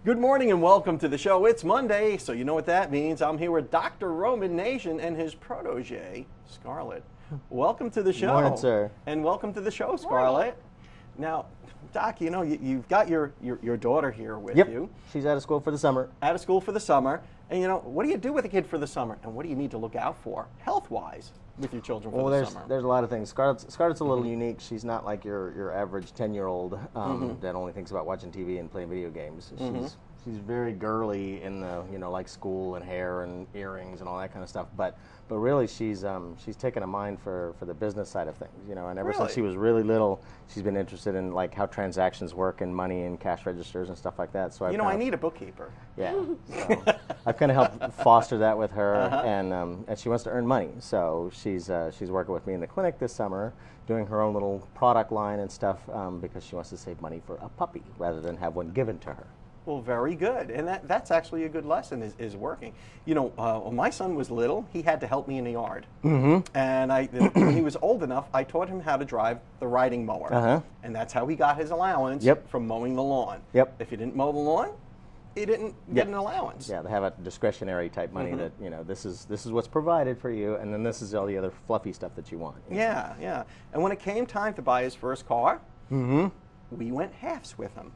Good morning and welcome to the show. It's Monday, so you know what that means. I'm here with Dr. Roman Nation and his protege, Scarlett. Welcome to the show. Morning, sir. And welcome to the show, Scarlett. Now, Doc, you know, you've got your daughter here with you. She's out of school for the summer. Out of school for the summer. And, you know, what do you do with a kid for the summer? And what do you need to look out for, health-wise, with your children for the summer? There's a lot of things. Scarlett's a little unique. She's not like your average 10-year-old that only thinks about watching TV and playing video games. She's very girly in the, you know, like school and hair and earrings and all that kind of stuff. But really, she's taken a mind for the business side of things, you know. And ever since she was really little, she's been interested in like how transactions work and money and cash registers and stuff like that. So I need a bookkeeper. Yeah. So I've kind of helped foster that with her, and she wants to earn money. So she's working with me in the clinic this summer, doing her own little product line and stuff because she wants to save money for a puppy rather than have one given to her. Well, very good. And that's actually a good lesson, is working. You know, when my son was little, he had to help me in the yard. And when he was old enough, I taught him how to drive the riding mower. And that's how he got his allowance from mowing the lawn. If he didn't mow the lawn, he didn't get an allowance. Yeah, they have a discretionary type money that, you know, this is what's provided for you, and then this is all the other fluffy stuff that you want. Yeah. And when it came time to buy his first car, we went halves with him.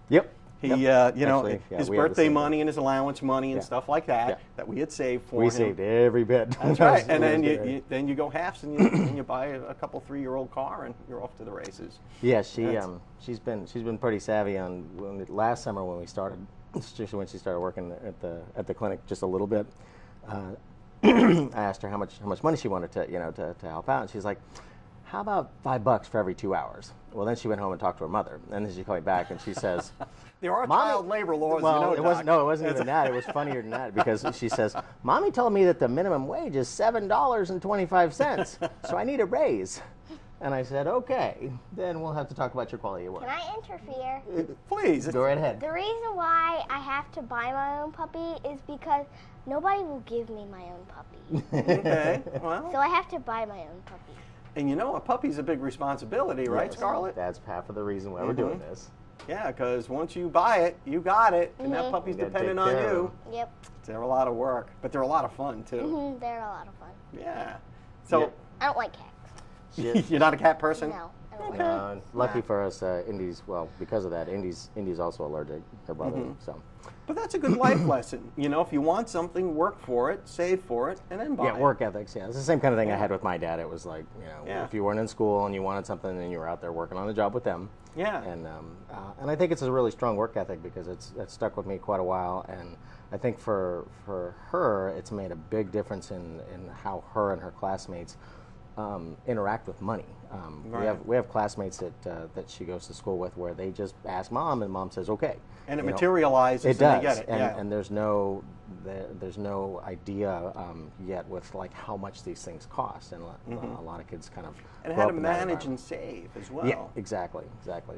He, you know, actually, his birthday money and his allowance money and stuff like that that we had saved for him. We saved every bit. That's right. And then you go halves and you buy a couple 3-year-old car and you're off to the races. Yeah, she's been pretty savvy on last summer when we started. Just when she started working at the clinic just a little bit. I asked her how much money she wanted to help out, and she's like, "How about $5 for every 2 hours?" Well, then she went home and talked to her mother, and then she called me back and she says, "There are child labor laws." Well, you know, it wasn't even that. It was funnier than that because she says, "Mommy told me that the minimum wage is $7.25, so I need a raise." And I said, "Okay, then we'll have to talk about your quality of work." Can I interfere? Please. Go right ahead. The reason why I have to buy my own puppy is because nobody will give me my own puppy. Okay. Well. So I have to buy my own puppy. And you know, a puppy's a big responsibility, right, Scarlett? That's half of the reason why we're doing this. Yeah, because once you buy it, you got it, and that puppy's dependent on you. Yep. They're a lot of work, but they're a lot of fun, too. They're a lot of fun. Yeah. So I don't like cats. You're not a cat person? No. I don't like Lucky for us, Indy's, well, because of that, Indy's also allergic, her brother, so. But that's a good life lesson. You know, if you want something, work for it, save for it, and then buy it. Yeah, work ethics, yeah. It's the same kind of thing I had with my dad. It was like, you know, if you weren't in school and you wanted something, then you were out there working on the job with them. Yeah. And I think it's a really strong work ethic because it's stuck with me quite a while. And I think for her, it's made a big difference in how her and her classmates interact with money. We have classmates that she goes to school with where they just ask mom and mom says okay. And it materializes. It does. And they get it. And there's no idea yet with like how much these things cost, and a lot of kids kind of and how to manage and save as well. Yeah, exactly.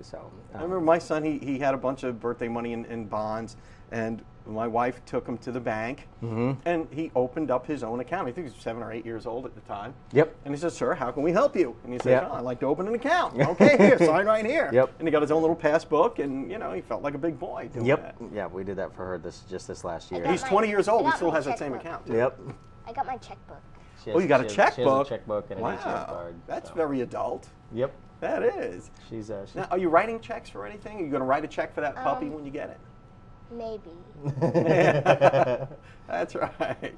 So I remember my son. He had a bunch of birthday money in bonds, and my wife took him to the bank, and he opened up his own account. I think he was 7 or 8 years old at the time. Yep. And he said, "Sir, how can we help you?" And he said, "Oh, I'd like to open an account." Okay, here, sign right here. Yep. And he got his own little passbook, and you know, he felt like a big boy doing that. Yeah, we did that for her this last year. He's 20 years old. He still has that same account. Too. Yep. I got my checkbook. You got a checkbook? She has a checkbook and an ATM card. That's very adult. Yep. That is. She's now, are you writing checks for anything? Are you going to write a check for that puppy when you get it? Maybe. That's right.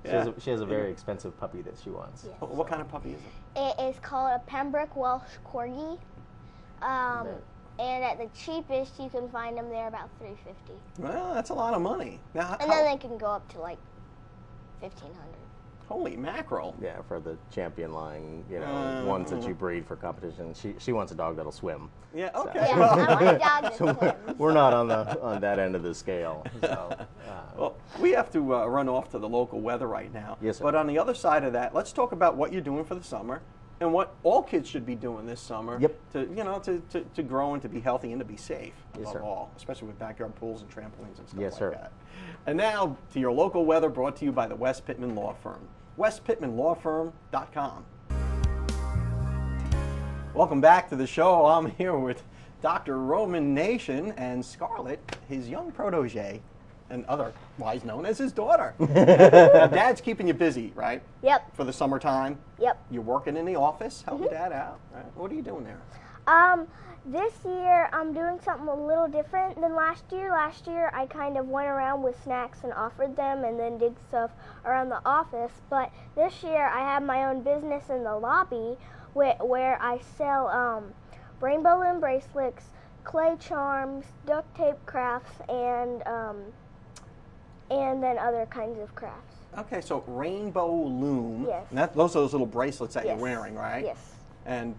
She has a very expensive puppy that she wants. Yes. What kind of puppy is it? It is called a Pembroke Welsh Corgi. And at the cheapest, you can find them there about $350. Well, that's a lot of money. Now, and then they can go up to like $1,500. Holy mackerel! Yeah, for the champion line, you know, ones that you breed for competition. She wants a dog that'll swim. Yeah. Okay. Yeah, I want a dog that swims. We're not on that end of the scale. So, well, we have to run off to the local weather right now. Yes, sir. But on the other side of that, let's talk about what you're doing for the summer and what all kids should be doing this summer. Yep. To grow and to be healthy and to be safe. Yes, above sir. all, especially with backyard pools and trampolines and stuff Yes, like sir. that. And now to your local weather, brought to you by the West Pittman Law Firm. westpittmanlawfirm.com. Welcome back to the show. I'm here with Dr. Roman Nation and Scarlett, his young protege. and otherwise known as his daughter. Now, Dad's keeping you busy, right? Yep. For the summertime. Yep. You're working in the office, helping Dad out. Right? What are you doing there? This year I'm doing something a little different than last year. Last year I kind of went around with snacks and offered them and then did stuff around the office. But this year I have my own business in the lobby where I sell rainbow loom bracelets, clay charms, duct tape crafts, and then other kinds of crafts. Okay, so rainbow loom. Yes. And those are those little bracelets that Yes. you're wearing, right? Yes. And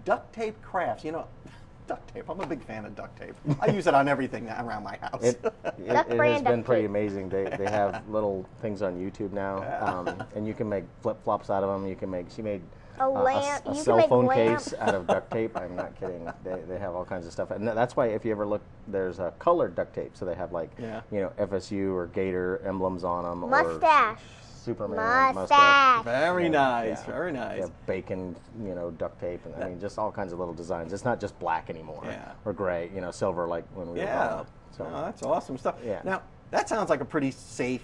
duct tape crafts. You know, duct tape. I'm a big fan of duct tape. I use it on everything around my house. It has brand been duct pretty tape. amazing. They have little things on YouTube now, and you can make flip flops out of them. You can make. She made A lamp. a You can cell make phone lamp. case out of duct tape. I'm not kidding. They have all kinds of stuff, and that's why if you ever look, there's a colored duct tape. So they have like FSU or Gator emblems on them. Mustache. Or Superman Mustache. Very nice. Yeah. Very nice. They have bacon, duct tape, and I mean just all kinds of little designs. It's not just black anymore or gray, silver like when we were growing up. So Oh, that's awesome stuff. Yeah. Now, that sounds like a pretty safe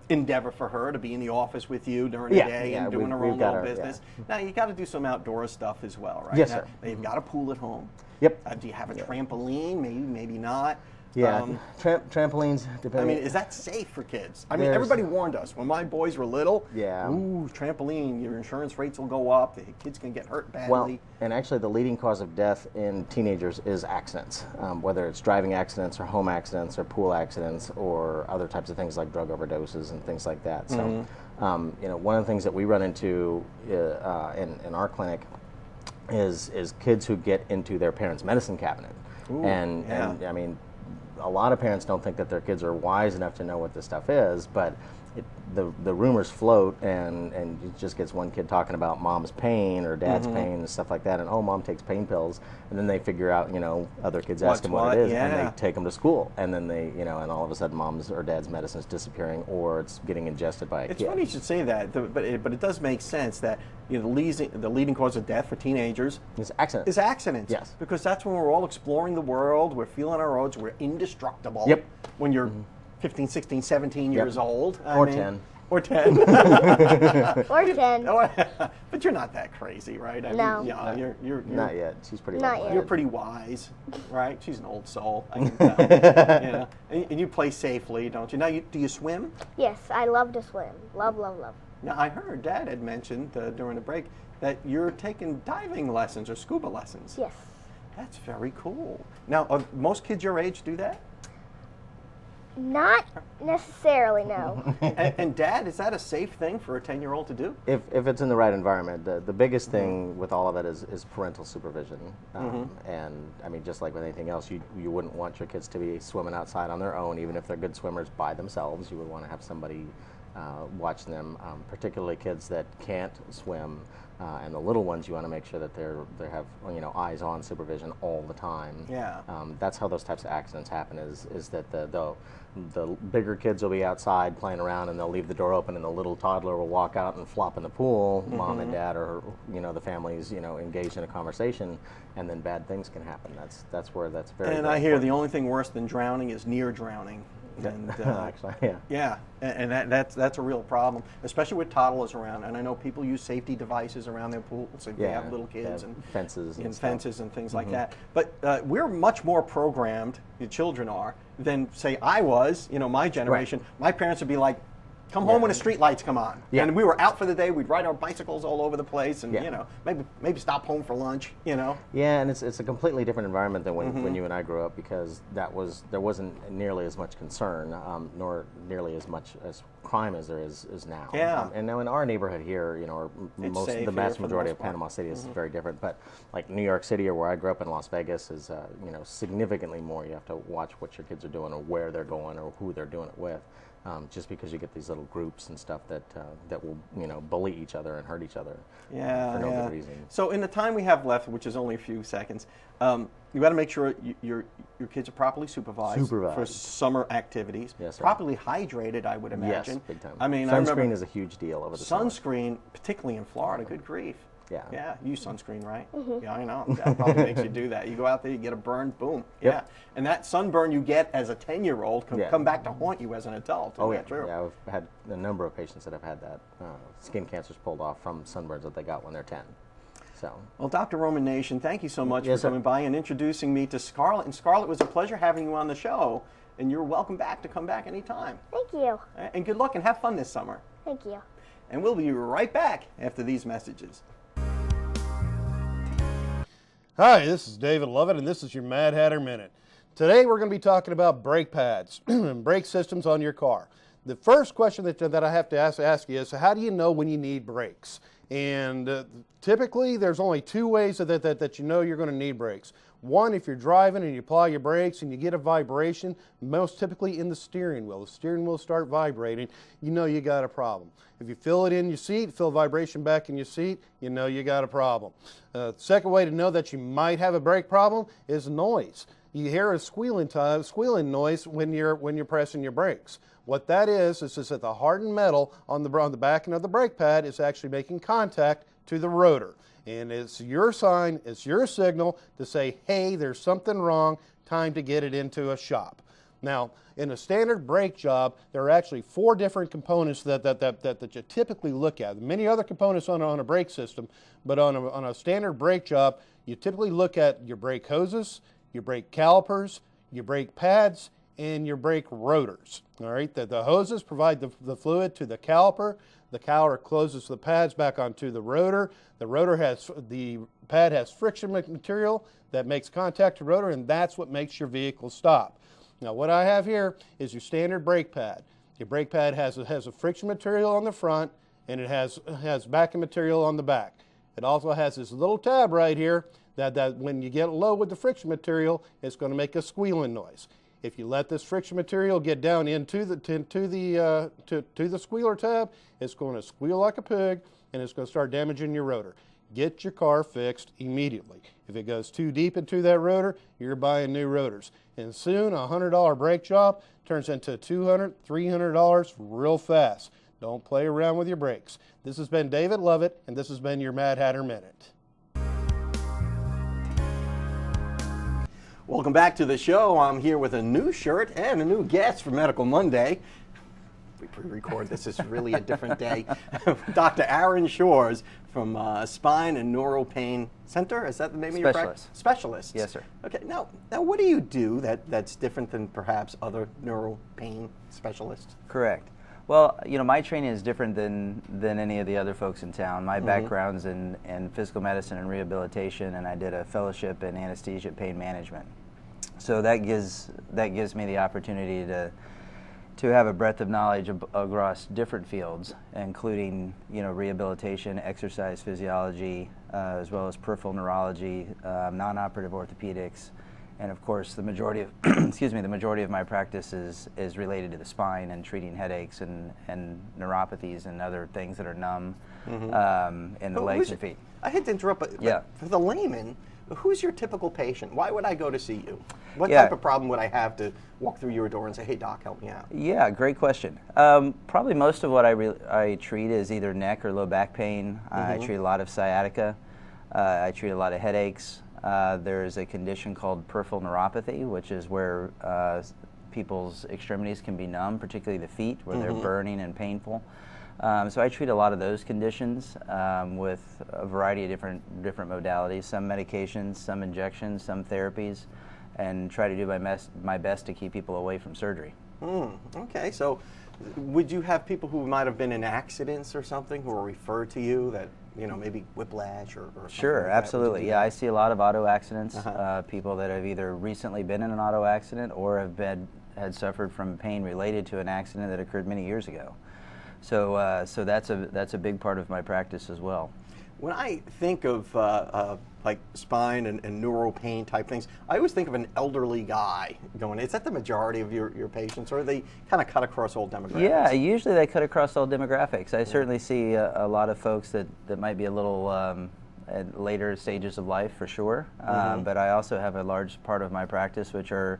endeavor for her to be in the office with you during the day and doing her own little business. Now, you got to do some outdoor stuff as well, right? Yes, now, sir. They've got a pool at home. Yep. Do you have a trampoline? Maybe not. Yeah, trampolines. I Depending. mean, is that safe for kids? I mean, everybody warned us when my boys were little. Yeah. Ooh, trampoline, your insurance rates will go up. The kids can get hurt badly. Well, and actually, the leading cause of death in teenagers is accidents, whether it's driving accidents or home accidents or pool accidents or other types of things like drug overdoses and things like that. So, one of the things that we run into in our clinic is kids who get into their parents' medicine cabinet, and I mean. A lot of parents don't think that their kids are wise enough to know what this stuff is, but the rumors float, and it just gets one kid talking about mom's pain or dad's pain and stuff like that, and mom takes pain pills, and then they figure out, other kids ask them what it is, and they take them to school, and then they, and all of a sudden mom's or dad's medicine is disappearing, or it's getting ingested by a kid. It's funny you should say that, but it does make sense that the leading cause of death for teenagers It's accidents. is accidents. Yes. Because that's when we're all exploring the world, we're feeling our odds, we're indestructible. Yep. When you're 15, 16, 17 years old. Or 10. Or 10. Or 10. But you're not that crazy, right? I No. mean, yeah, you're Not yet. She's pretty Not level. yet. You're pretty wise, right? She's an old soul, I can tell. And you play safely, don't you? Now, do you swim? Yes, I love to swim. Love, love, love. Now, I heard Dad had mentioned during the break that you're taking diving lessons or scuba lessons. Yes. That's very cool. Now, most kids your age do that? Not necessarily, no. And Dad, is that a safe thing for a 10-year-old to do? If it's in the right environment, the biggest thing with all of it is parental supervision. And I mean, just like with anything else, you wouldn't want your kids to be swimming outside on their own, even if they're good swimmers by themselves. You would want to have somebody watch them, particularly kids that can't swim. And the little ones, you want to make sure that they have eyes on supervision all the time. Yeah. That's how those types of accidents happen. Is that the bigger kids will be outside playing around, and they'll leave the door open, and the little toddler will walk out and flop in the pool. Mom and dad or the family's engaged in a conversation, and then bad things can happen. That's where that's very. And very I hear important. the only thing worse than drowning is near drowning. And, Actually, yeah. Yeah, and that's a real problem, especially with toddlers around. And I know people use safety devices around their pools, so they have little kids and fences and fences and things like that. But we're much more programmed, the children are, than say I was. My generation. Right. My parents would be like, "Come home when the street lights come on." Yeah. And we were out for the day. We'd ride our bicycles all over the place, and Yeah. maybe stop home for lunch. Yeah, and it's a completely different environment than when you and I grew up, because there wasn't nearly as much concern, nor nearly as much as crime as there is now. Yeah. And now in our neighborhood here, safe the here vast for the majority most of part. Panama City is very different. But like New York City or where I grew up in Las Vegas is significantly more. You have to watch what your kids are doing or where they're going or who they're doing it with. Just because you get these little groups and stuff that will bully each other and hurt each other for no good reason. So in the time we have left, which is only a few seconds, you got to make sure your kids are properly supervised for summer activities. Yes, sir. Properly hydrated, I would imagine. Yes, big time. I mean, sunscreen is a huge deal over the summer. Sunscreen, particularly in Florida, good grief. Yeah. Yeah, you use sunscreen, right? Yeah, I know. That probably makes you do that. You go out there, you get a burn, boom. Yep. Yeah. And that sunburn you get as a 10-year-old can Yeah. come back to haunt you as an adult. Isn't that true? Yeah, I've had a number of patients that have had that skin cancers pulled off from sunburns that they got when they're 10. So. Well, Dr. Roman Nation, thank you so much Yes, for sir. coming by and introducing me to Scarlett. And Scarlett, it was a pleasure having you on the show. And you're welcome back to come back anytime. Thank you. And good luck and have fun this summer. Thank you. And we'll be right back after these messages. Hi, this is David Lovett, and this is your Mad Hatter Minute. Today we're going to be talking about brake pads and brake systems on your car. The first question that I have to ask you is, how do you know when you need brakes? And typically there's only two ways that you know you're going to need brakes. One, if you're driving and you apply your brakes and you get a vibration, most typically in the steering wheel. The steering wheel start vibrating, you know you got a problem. If you feel it in your seat, feel vibration back in your seat, you know you got a problem. Second way to know that you might have a brake problem is noise. You hear a squealing noise when you're pressing your brakes. What that is that the hardened metal on the back end of the brake pad is actually making contact to the rotor. And it's your sign, it's your signal to say, hey, there's something wrong, time to get it into a shop. Now, in a standard brake job, there are actually 4 different components that you typically look at. Many other components on a brake system, but on a standard brake job, you typically look at your brake hoses, your brake calipers, your brake pads, and your brake rotors. All right, the hoses provide the fluid to the caliper. The caliper closes the pads back onto the rotor. The pad has friction material that makes contact to the rotor, and that's what makes your vehicle stop. Now, what I have here is your standard brake pad. Your brake pad has a friction material on the front, and it has backing material on the back. It also has this little tab right here that when you get low with the friction material, it's going to make a squealing noise. If you let this friction material get down into the squealer tab, it's going to squeal like a pig, and it's going to start damaging your rotor. Get your car fixed immediately. If it goes too deep into that rotor, you're buying new rotors. And soon, a $100 brake job turns into $200, $300 real fast. Don't play around with your brakes. This has been David Lovett, and this has been your Mad Hatter Minute. Welcome back to the show. I'm here with a new shirt and a new guest for Medical Monday. We pre-record this. Is really a different day. Dr. Aaron Shores from Spine and Neural Pain Center. Is that the name of your practice? Specialist. Yes, sir. Okay. Now, what do you do that's different than perhaps other neural pain specialists? Correct. Well, my training is different than any of the other folks in town. My background's in physical medicine and rehabilitation, and I did a fellowship in anesthesia pain management. So that gives me the opportunity to have a breadth of knowledge across different fields, including rehabilitation, exercise physiology, as well as peripheral neurology, non-operative orthopedics, and of course the majority of the majority of my practice is related to the spine and treating headaches and neuropathies and other things that are numb in the legs and feet. I hate to interrupt, but for the layman, who's your typical patient? Why would I go to see you? What type of problem would I have to walk through your door and say, hey, doc, help me out? Yeah, great question. Probably most of what I treat is either neck or low back pain. I treat a lot of sciatica. I treat a lot of headaches. There's a condition called peripheral neuropathy, which is where people's extremities can be numb, particularly the feet, where they're burning and painful. So I treat a lot of those conditions with a variety of different modalities, some medications, some injections, some therapies, and try to do my best to keep people away from surgery. Okay, so would you have people who might have been in accidents or something who are referred to you that, maybe whiplash or something? Sure, like absolutely. Yeah, I see a lot of auto accidents, people that have either recently been in an auto accident or had suffered from pain related to an accident that occurred many years ago. So that's a big part of my practice as well. When I think of like spine and neural pain type things, I always think of an elderly guy going. Is that the majority of your patients, or are they kind of cut across all demographics? Yeah, usually they cut across all demographics. I certainly see a lot of folks that might be a little at later stages of life for sure, but I also have a large part of my practice which are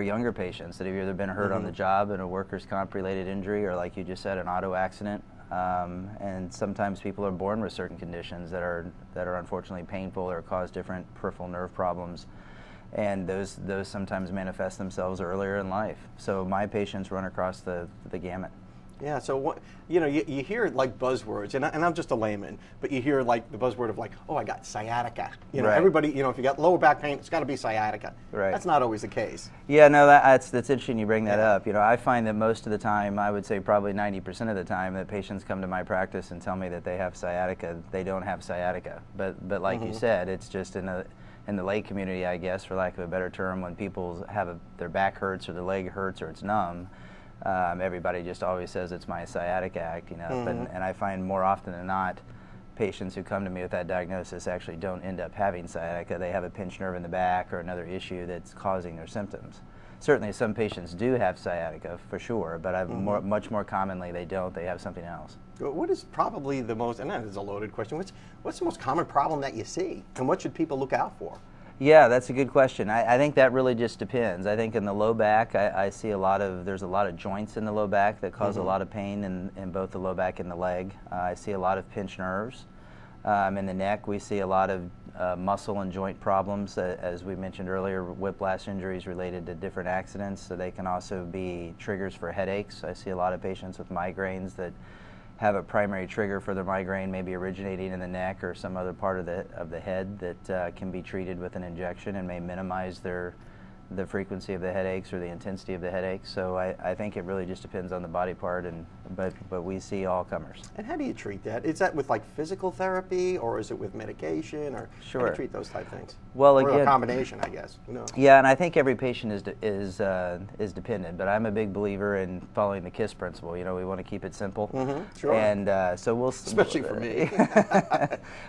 younger patients that have either been hurt on the job in a workers' comp related injury or, like you just said, an auto accident. And sometimes people are born with certain conditions that are unfortunately painful or cause different peripheral nerve problems, and those sometimes manifest themselves earlier in life. So my patients run across the gamut. Yeah, so what, you hear like buzzwords, and I'm just a layman, but you hear like the buzzword of like, oh, I got sciatica. Right. Everybody, if you got lower back pain, it's got to be sciatica. Right. That's not always the case. Yeah, no, that's interesting you bring that up. I find that most of the time, I would say probably 90% of the time, that patients come to my practice and tell me that they have sciatica. They don't have sciatica, but like you said, it's just in the lay community, I guess, for lack of a better term, when people have their back hurts or their leg hurts or it's numb. Everybody just always says it's my sciatic act, and I find more often than not, patients who come to me with that diagnosis actually don't end up having sciatica. They have a pinched nerve in the back or another issue that's causing their symptoms. Certainly some patients do have sciatica for sure, but much more commonly they don't. They have something else. What is probably the most, and that is a loaded question, what's the most common problem that you see, and what should people look out for? Yeah, that's a good question. I think that really just depends. I think in the low back, I see there's a lot of joints in the low back that cause a lot of pain in both the low back and the leg. I see a lot of pinched nerves. In the neck, we see a lot of muscle and joint problems, as we mentioned earlier, whiplash injuries related to different accidents. So they can also be triggers for headaches. I see a lot of patients with migraines that have a primary trigger for their migraine, maybe originating in the neck or some other part of the head that can be treated with an injection and may minimize the frequency of the headaches or the intensity of the headaches. So I think it really just depends on the body part, but we see all comers. And how do you treat that? Is that with like physical therapy, or is it with medication, or how do you treat those type things? Well, or again, a combination, I guess. Yeah, and I think every patient is dependent, but I'm a big believer in following the KISS principle. We want to keep it simple. Sure. And so especially for me.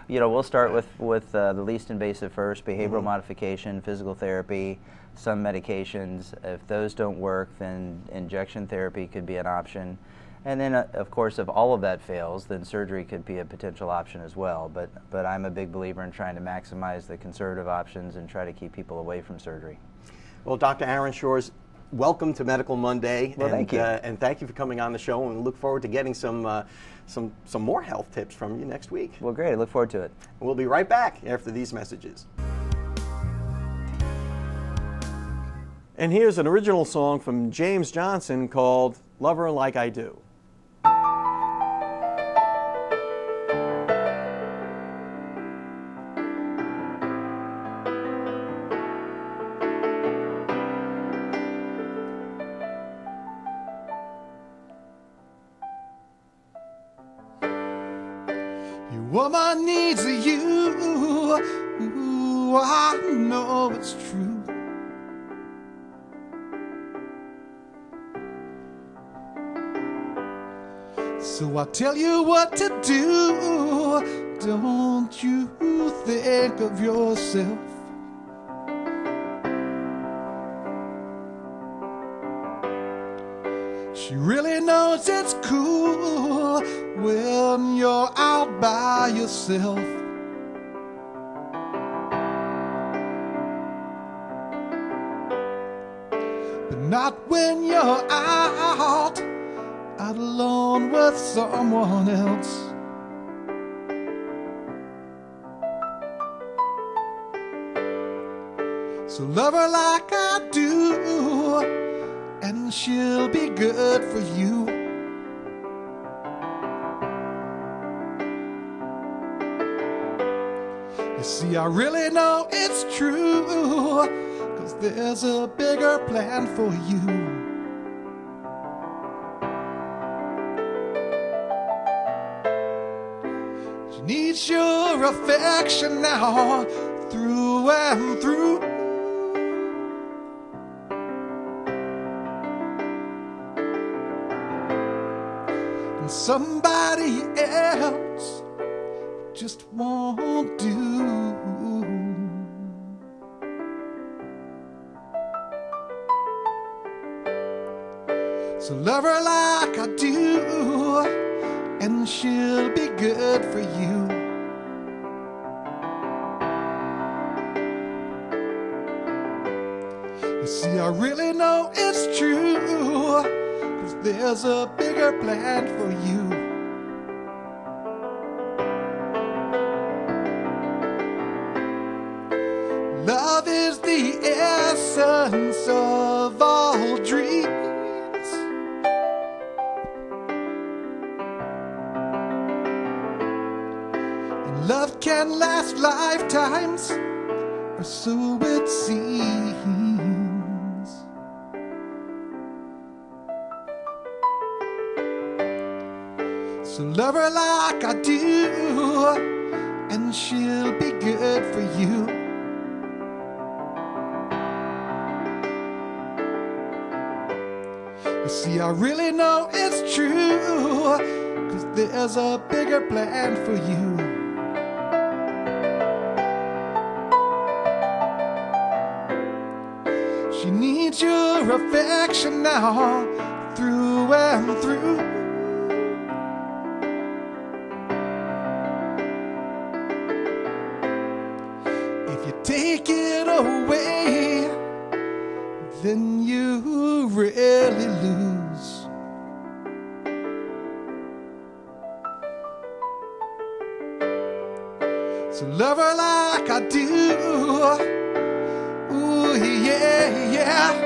We'll start with the least invasive first: behavioral modification, physical therapy, some medications. If those don't work, then injection therapy could be an option. And then, of course, if all of that fails, then surgery could be a potential option as well. But I'm a big believer in trying to maximize the conservative options and try to keep people away from surgery. Well, Dr. Aaron Shores, welcome to Medical Monday. Well, thank you. And thank you for coming on the show, and look forward to getting some more health tips from you next week. Well, great. I look forward to it. We'll be right back after these messages. And here's an original song from James Johnson called Love Her Like I Do. Your woman needs you. Ooh, I know it's true. So I tell you what to do. Don't you think of yourself. She really knows it's cool when you're out by yourself. But not when you're out alone with someone else. So love her like I do, and she'll be good for you. You see, I really know it's true, 'cause there's a bigger plan for you. She needs your affection now, through and through. And somebody else just won't do. So love her like I do, and she'll be good for you. You see, I really know it's true, 'cause there's a bigger plan for you. love is the essence of all dreams. And love can last lifetimes, or so it seems. So love her like I do, and she'll be good for you. You see, I really know it's true, 'cause there's a bigger plan for you. She needs your affection now, through and through. If you take it away, then you really lose. So love her like I do. Ooh, yeah, yeah.